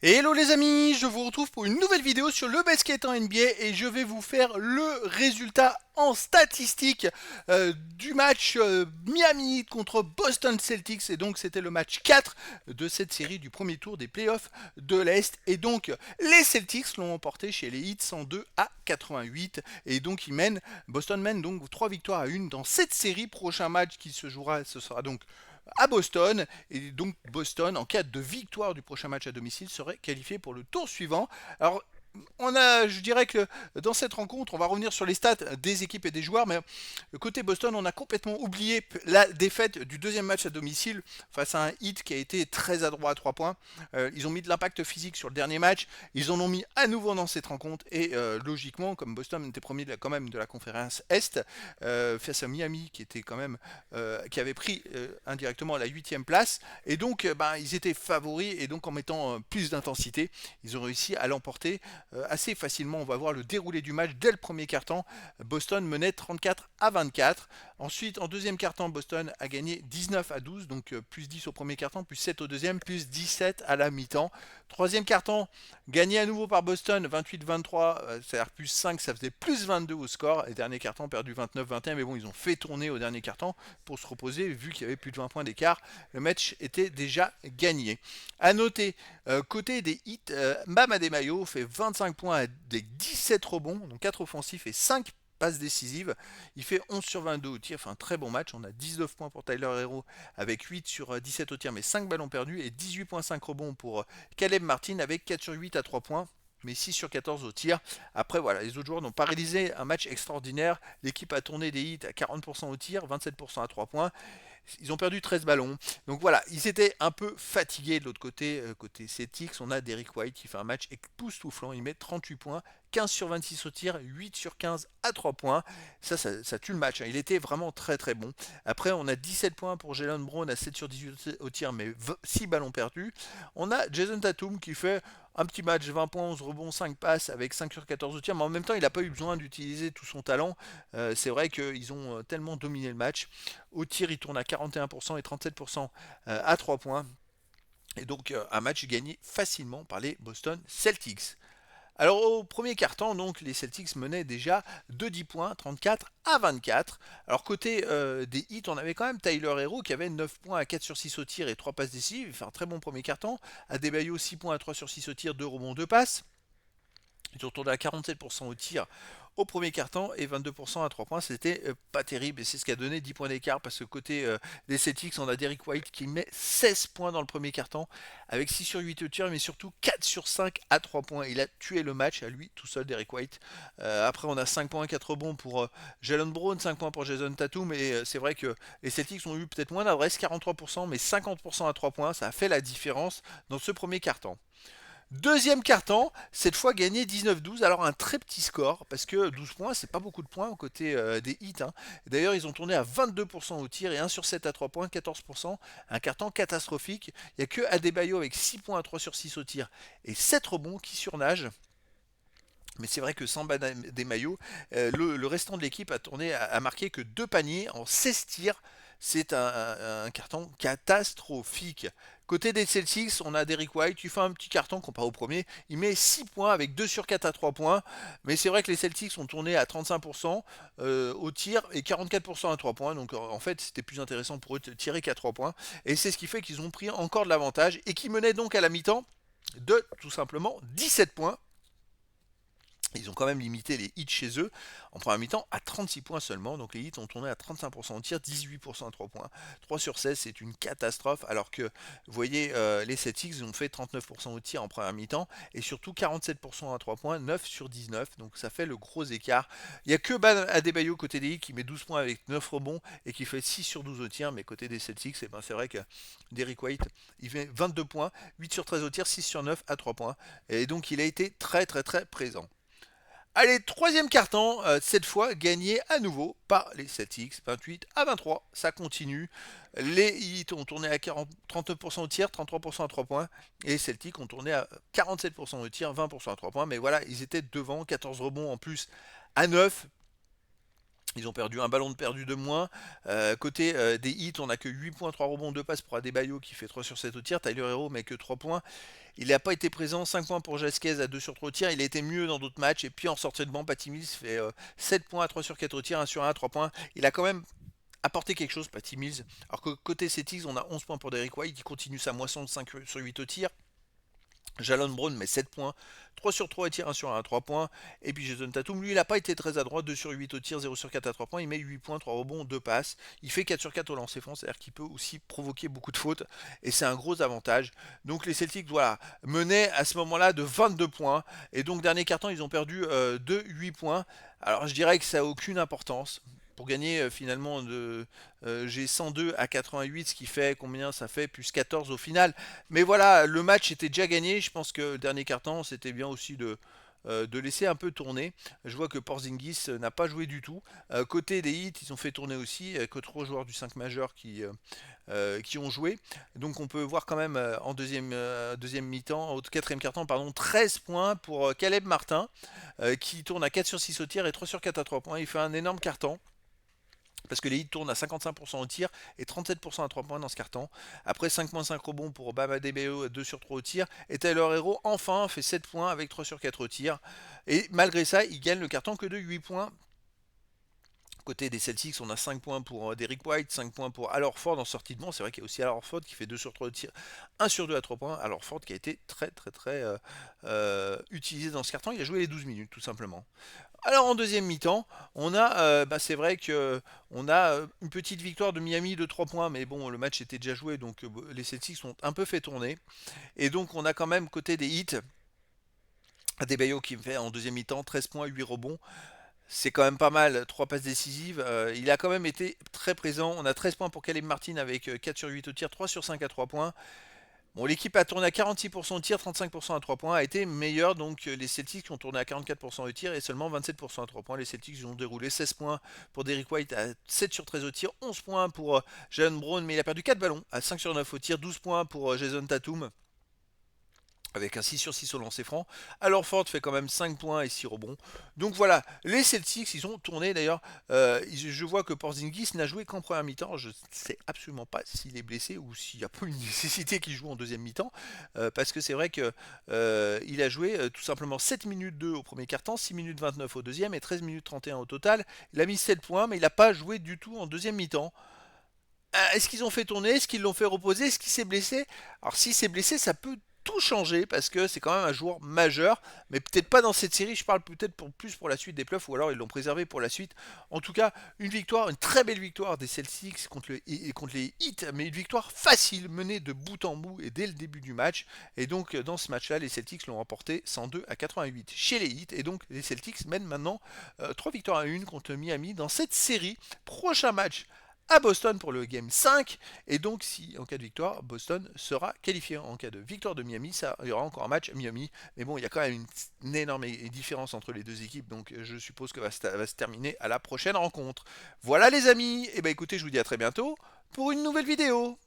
Hello les amis, je vous retrouve pour une nouvelle vidéo sur le basket en NBA et je vais vous faire le résultat en statistique du match Miami Heat contre Boston Celtics. Et donc c'était le match 4 de cette série du premier tour des playoffs de l'Est. Et donc les Celtics l'ont emporté chez les Heat 102 à 88. Et donc Boston mène donc 3 victoires à 1 dans cette série. Prochain match qui se jouera, ce sera donc à Boston. Et donc Boston, en cas de victoire du prochain match à domicile, serait qualifié pour le tour suivant. Alors, je dirais que dans cette rencontre, on va revenir sur les stats des équipes et des joueurs, mais côté Boston, on a complètement oublié la défaite du deuxième match à domicile face à un Heat qui a été très adroit à 3 points. Ils ont mis de l'impact physique sur le dernier match, ils en ont mis à nouveau dans cette rencontre, et logiquement, comme Boston était premier quand même de la conférence Est, face à Miami qui était quand même qui avait pris indirectement la 8e place, et donc ils étaient favoris, et donc en mettant plus d'intensité, ils ont réussi à l'emporter assez facilement. On va voir le déroulé du match dès le premier quart-temps. Boston menait 34 à 24. Ensuite, en deuxième quart-temps, Boston a gagné 19 à 12, donc plus 10 au premier quart-temps, plus 7 au deuxième, plus 17 à la mi-temps. Troisième quart-temps, gagné à nouveau par Boston, 28-23, c'est-à-dire plus 5, ça faisait plus 22 au score. Et dernier quart-temps, perdu 29-21, mais bon, ils ont fait tourner au dernier quart-temps pour se reposer, vu qu'il y avait plus de 20 points d'écart. Le match était déjà gagné. À noter, côté des hits, Bam Adebayo fait 25 points avec 17 rebonds, donc 4 offensifs et 5 passes décisives. Il fait 11 sur 22 au tir, fait un très bon match. On a 19 points pour Tyler Hero avec 8 sur 17 au tir, mais 5 ballons perdus, et 18,5 rebonds pour Caleb Martin avec 4 sur 8 à 3 points, mais 6 sur 14 au tir. Après, voilà, les autres joueurs n'ont pas réalisé un match extraordinaire. L'équipe a tourné des hits à 40% au tir, 27% à 3 points. Ils ont perdu 13 ballons. Donc voilà, ils étaient un peu fatigués de l'autre côté. Côté Celtics, on a Derrick White qui fait un match époustouflant. Il met 38 points, 15 sur 26 au tir, 8 sur 15 à 3 points. Ça tue le match, hein. Il était vraiment très très bon. Après, on a 17 points pour Jalen Brown à 7 sur 18 au tir, mais 6 ballons perdus. On a Jason Tatum qui fait un petit match, 20 points, 11 rebonds, 5 passes avec 5 sur 14 au tir, mais en même temps, il n'a pas eu besoin d'utiliser tout son talent. C'est vrai qu'ils ont tellement dominé le match. Au tir, il tourne à 41% et 37% à 3 points. Et donc, un match gagné facilement par les Boston Celtics. Alors au premier quart-temps, donc les Celtics menaient déjà de 10 points, 34 à 24. Alors côté des hits, on avait quand même Tyler Hero qui avait 9 points à 4 sur 6 au tir et 3 passes décisives. Il fait un très bon premier quart-temps. Adebayo 6 points à 3 sur 6 au tir, 2 rebonds, 2 passes. Ils ont retourné à 47% au tir au premier quart-temps et 22% à 3 points. C'était pas terrible, et c'est ce qui a donné 10 points d'écart, parce que côté des Celtics, on a Derrick White qui met 16 points dans le premier quart-temps avec 6 sur 8 au tir, mais surtout 4 sur 5 à 3 points. Il a tué le match à lui tout seul, Derrick White. Après, on a 5 points, 4 rebonds pour Jalen Brown, 5 points pour Jason Tatum, et c'est vrai que les Celtics ont eu peut-être moins d'adresse, 43%, mais 50% à 3 points. Ça a fait la différence dans ce premier quart-temps. Deuxième quart-temps, cette fois gagné 19-12. Alors un très petit score, parce que 12 points, c'est pas beaucoup de points aux côtés des hits, hein. D'ailleurs, ils ont tourné à 22% au tir et 1 sur 7 à 3 points, 14%. Un carton catastrophique. Il n'y a que Adebayo avec 6 points à 3 sur 6 au tir et 7 rebonds qui surnage. Mais c'est vrai que sans des maillots, le restant de l'équipe a marqué que 2 paniers en 16 tirs. C'est un carton catastrophique. Côté des Celtics, on a Derrick White, il fait un petit carton comparé au premier. Il met 6 points avec 2 sur 4 à 3 points. Mais c'est vrai que les Celtics ont tourné à 35% au tir et 44% à 3 points. Donc en fait, c'était plus intéressant pour eux de tirer qu'à 3 points. Et c'est ce qui fait qu'ils ont pris encore de l'avantage et qui menaient donc à la mi-temps de tout simplement 17 points. Ils ont quand même limité les hits chez eux en première mi-temps à 36 points seulement. Donc les hits ont tourné à 35% au tir, 18% à 3 points. 3 sur 16, c'est une catastrophe. Alors que, vous voyez, les Celtics ont fait 39% au tir en première mi-temps et surtout 47% à 3 points, 9 sur 19. Donc ça fait le gros écart. Il n'y a que Bam Adebayo côté des hits qui met 12 points avec 9 rebonds et qui fait 6 sur 12 au tir. Mais côté des Celtics, eh ben, c'est vrai que Derrick White, il fait 22 points, 8 sur 13 au tir, 6 sur 9 à 3 points. Et donc il a été très très très présent. Allez, troisième carton, cette fois gagné à nouveau par les Celtics, 28 à 23. Ça continue. Les Heat ont tourné à 39% au tir, 33% à 3 points. Et les Celtics ont tourné à 47% au tir, 20% à 3 points. Mais voilà, ils étaient devant, 14 rebonds en plus à 9. Ils ont perdu un ballon de perdu de moins. Côté des hits, on a que 8 points, 3 rebonds, 2 passes pour Adebayo qui fait 3 sur 7 au tir. Tyler Hero met que 3 points. Il n'a pas été présent, 5 points pour Jasquez à 2 sur 3 au tir. Il a été mieux dans d'autres matchs. Et puis en sortie de banc, Patty Mills fait 7 points à 3 sur 4 au tir, 1 sur 1 à 3 points. Il a quand même apporté quelque chose, Patty Mills. Alors que côté Celtics, on a 11 points pour Derrick White. Il continue sa moisson de 5 sur 8 au tir. Jalen Brown met 7 points, 3 sur 3 au tir, 1 sur 1 à 3 points. Et puis Jason Tatum, lui, il n'a pas été très adroit, 2 sur 8 au tir, 0 sur 4 à 3 points. Il met 8 points, 3 rebonds, 2 passes. Il fait 4 sur 4 au lancer franc, c'est-à-dire qu'il peut aussi provoquer beaucoup de fautes. Et c'est un gros avantage. Donc les Celtics, voilà, menaient à ce moment-là de 22 points. Et donc, dernier quart-temps, ils ont perdu de 8 points. Alors je dirais que ça n'a aucune importance. Pour gagner finalement j'ai 102 à 88, ce qui fait combien ça fait plus 14 au final. Mais voilà, le match était déjà gagné. Je pense que le dernier quart-temps, c'était bien aussi de laisser un peu tourner. Je vois que Porzingis n'a pas joué du tout. Côté des hits, ils ont fait tourner aussi, que 3 joueurs du 5 majeur qui ont joué. Donc on peut voir quand même en deuxième mi-temps, au quatrième quart-temps, pardon, 13 points pour Caleb Martin, qui tourne à 4 sur 6 au tir et 3 sur 4 à 3 points. Il fait un énorme carton. Parce que les hits tournent à 55% au tir et 37% à 3 points dans ce carton. Après 5.5 rebonds pour Bam Adebayo, 2 sur 3 au tir. Et Tyler Hero enfin fait 7 points avec 3 sur 4 au tir. Et malgré ça, il gagne le carton que de 8 points. Côté des Celtics, on a 5 points pour Derrick White, 5 points pour Al Horford en sortie de banc. C'est vrai qu'il y a aussi Al Horford qui fait 2 sur 3 au tir, 1 sur 2 à 3 points. Al Horford qui a été très utilisé dans ce carton. Il a joué les 12 minutes tout simplement. Alors en deuxième mi-temps, on a, c'est vrai que on a une petite victoire de Miami de 3 points, mais bon, le match était déjà joué, donc les Celtics ont un peu fait tourner. Et donc on a quand même côté des hits, Adebayo qui me fait en deuxième mi-temps 13 points, 8 rebonds. C'est quand même pas mal, 3 passes décisives. Il a quand même été très présent. On a 13 points pour Caleb Martin avec 4 sur 8 au tir, 3 sur 5 à 3 points. Bon, l'équipe a tourné à 46% au tir, 35% à 3 points, a été meilleure. Donc les Celtics ont tourné à 44% au tir et seulement 27% à 3 points. Les Celtics ont déroulé 16 points pour Derrick White à 7 sur 13 au tir, 11 points pour Jalen Brown, mais il a perdu 4 ballons à 5 sur 9 au tir, 12 points pour Jason Tatum avec un 6 sur 6 au lancer franc. Alors Ford fait quand même 5 points et 6 rebonds. Donc voilà, les Celtics, ils ont tourné d'ailleurs. Je vois que Porzingis n'a joué qu'en première mi-temps. Je ne sais absolument pas s'il est blessé ou s'il n'y a pas une nécessité qu'il joue en deuxième mi-temps. Parce que c'est vrai que il a joué tout simplement 7 minutes 2 au premier quart-temps, 6 minutes 29 au deuxième et 13 minutes 31 au total. Il a mis 7 points, mais il n'a pas joué du tout en deuxième mi-temps. Est-ce qu'ils ont fait tourner? Est-ce qu'ils l'ont fait reposer? Est-ce qu'il s'est blessé? Alors s'il s'est blessé, ça peut tout changer parce que c'est quand même un joueur majeur, mais peut-être pas dans cette série. Je parle peut-être plus pour la suite des playoffs ou alors ils l'ont préservé pour la suite. En tout cas, une victoire, une très belle victoire des Celtics contre les Heat, mais une victoire facile, menée de bout en bout et dès le début du match. Et donc dans ce match-là, les Celtics l'ont remporté 102 à 88 chez les Heat. Et donc les Celtics mènent maintenant 3 victoires à 1 contre Miami dans cette série. Prochain match à Boston pour le Game 5. Et donc, si en cas de victoire, Boston sera qualifié. En cas de victoire de Miami, ça, il y aura encore un match à Miami. Mais bon, il y a quand même une énorme différence entre les deux équipes. Donc, je suppose que va se terminer à la prochaine rencontre. Voilà, les amis. Et ben écoutez, je vous dis à très bientôt pour une nouvelle vidéo.